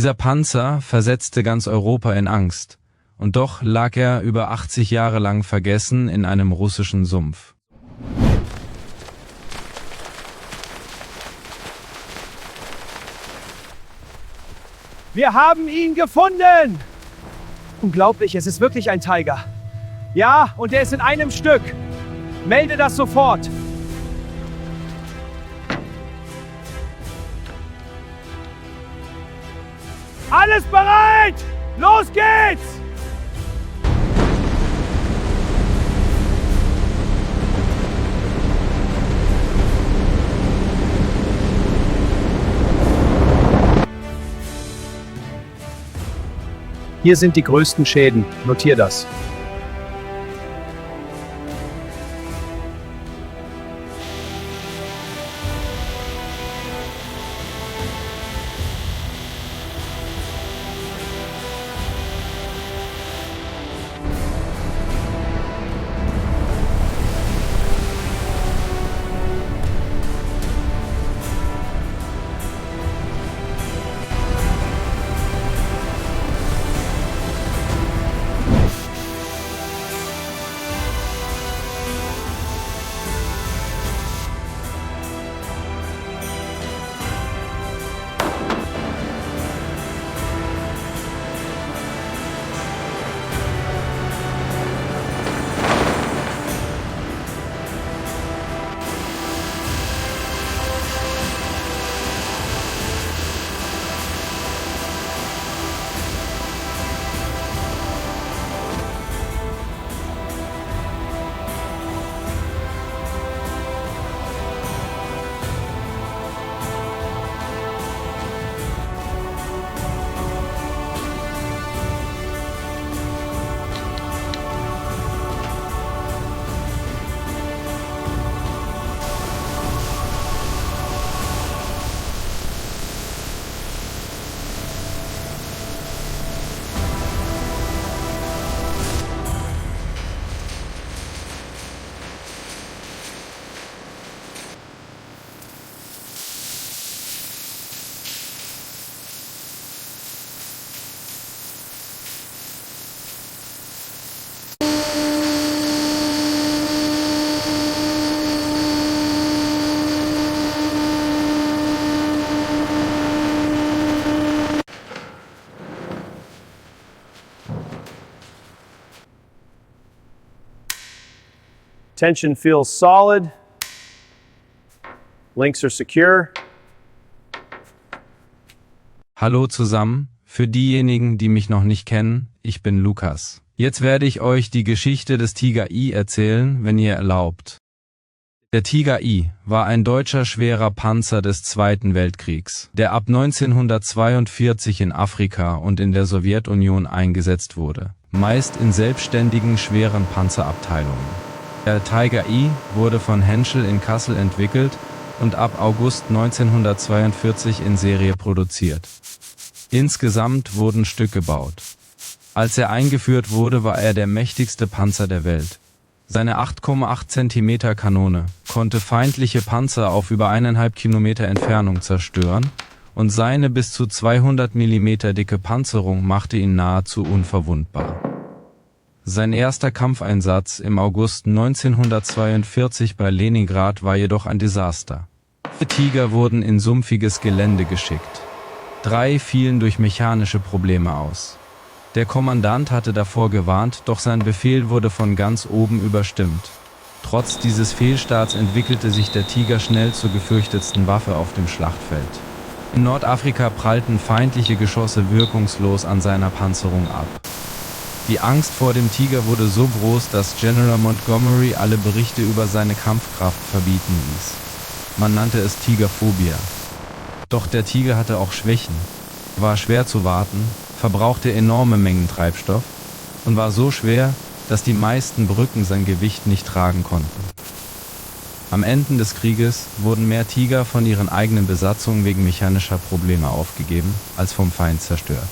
Dieser Panzer versetzte ganz Europa in Angst, und doch lag er über 80 Jahre lang vergessen in einem russischen Sumpf. Wir haben ihn gefunden! Unglaublich, es ist wirklich ein Tiger. Ja, und er ist in einem Stück. Melde das sofort. Alles bereit! Los geht's! Hier sind die größten Schäden. Notier das. Tension feels solid. Links are secure. Hallo zusammen, für diejenigen, die mich noch nicht kennen, ich bin Lukas. Jetzt werde ich euch die Geschichte des Tiger I erzählen, wenn ihr erlaubt. Der Tiger I war ein deutscher schwerer Panzer des Zweiten Weltkriegs, der ab 1942 in Afrika und in der Sowjetunion eingesetzt wurde, meist in selbstständigen schweren Panzerabteilungen. Der Tiger I wurde von Henschel in Kassel entwickelt und ab August 1942 in Serie produziert. Insgesamt wurden Stück gebaut. Als er eingeführt wurde, war er der mächtigste Panzer der Welt. Seine 8,8 Zentimeter-Kanone konnte feindliche Panzer auf über 1,5 Kilometer Entfernung zerstören und seine bis zu 200 Millimeter dicke Panzerung machte ihn nahezu unverwundbar. Sein erster Kampfeinsatz im August 1942 bei Leningrad war jedoch ein Desaster. 4 Tiger wurden in sumpfiges Gelände geschickt. 3 fielen durch mechanische Probleme aus. Der Kommandant hatte davor gewarnt, doch sein Befehl wurde von ganz oben überstimmt. Trotz dieses Fehlstarts entwickelte sich der Tiger schnell zur gefürchtetsten Waffe auf dem Schlachtfeld. In Nordafrika prallten feindliche Geschosse wirkungslos an seiner Panzerung ab. Die Angst vor dem Tiger wurde so groß, dass General Montgomery alle Berichte über seine Kampfkraft verbieten ließ. Man nannte es Tigerphobia. Doch der Tiger hatte auch Schwächen, war schwer zu warten, verbrauchte enorme Mengen Treibstoff und war so schwer, dass die meisten Brücken sein Gewicht nicht tragen konnten. Am Ende des Krieges wurden mehr Tiger von ihren eigenen Besatzungen wegen mechanischer Probleme aufgegeben, als vom Feind zerstört.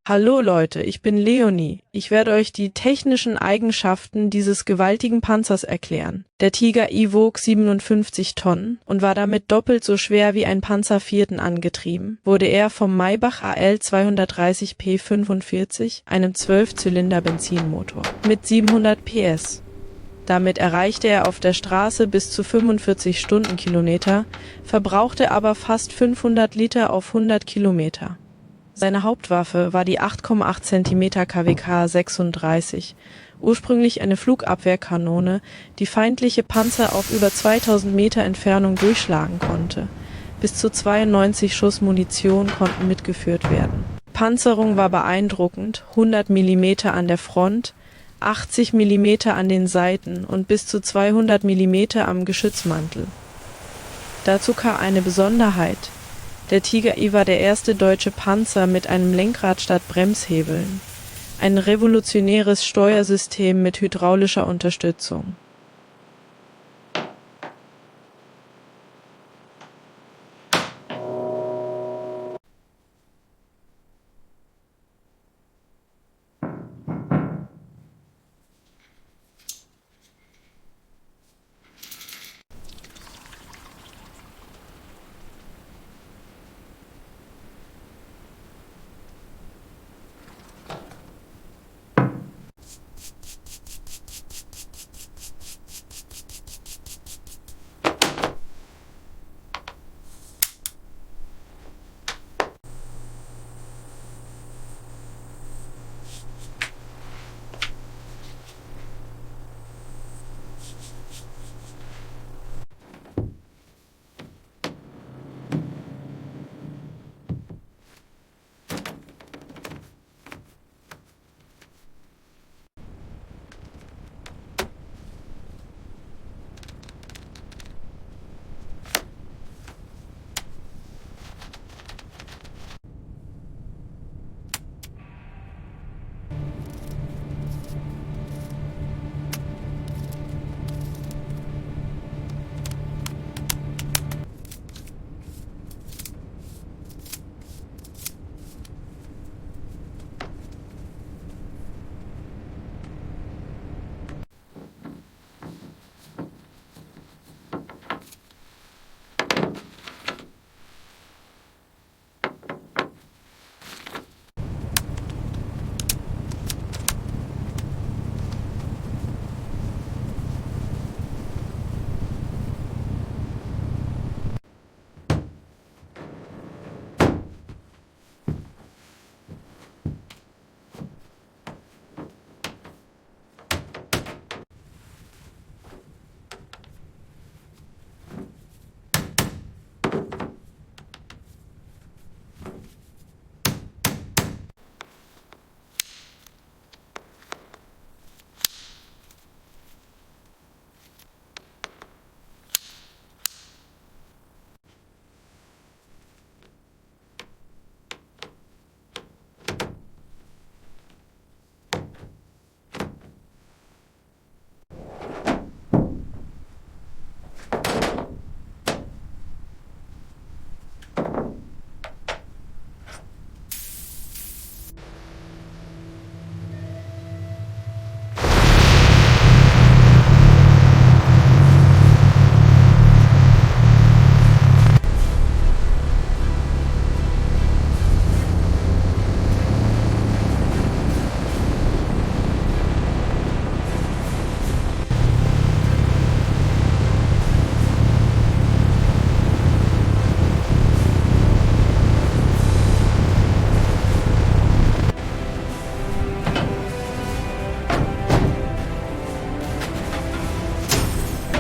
Hallo Leute, ich bin Leonie. Ich werde euch die technischen Eigenschaften dieses gewaltigen Panzers erklären. Der Tiger I wog 57 Tonnen und war damit doppelt so schwer wie ein Panzer IV angetrieben. Wurde er vom Maybach HL230 V12-Motors, einem 12-Zylinder-Benzinmotor, mit 700 PS. Damit erreichte er auf der Straße bis zu 45 Stundenkilometer, verbrauchte aber fast 500 Liter auf 100 Kilometer. Seine Hauptwaffe war die 8,8 Zentimeter KWK 36, ursprünglich eine Flugabwehrkanone, die feindliche Panzer auf über 2000 Meter Entfernung durchschlagen konnte. Bis zu 92 Schuss Munition konnten mitgeführt werden. Panzerung war beeindruckend, 100 mm an der Front, 80 mm an den Seiten und bis zu 200 mm am Geschützmantel. Dazu kam eine Besonderheit. Der Tiger I war der erste deutsche Panzer mit einem Lenkrad statt Bremshebeln. Ein revolutionäres Steuersystem mit hydraulischer Unterstützung.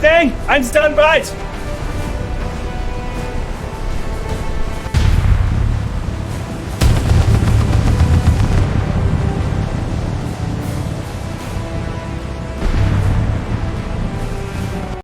Ding! Eins ist dann bereit!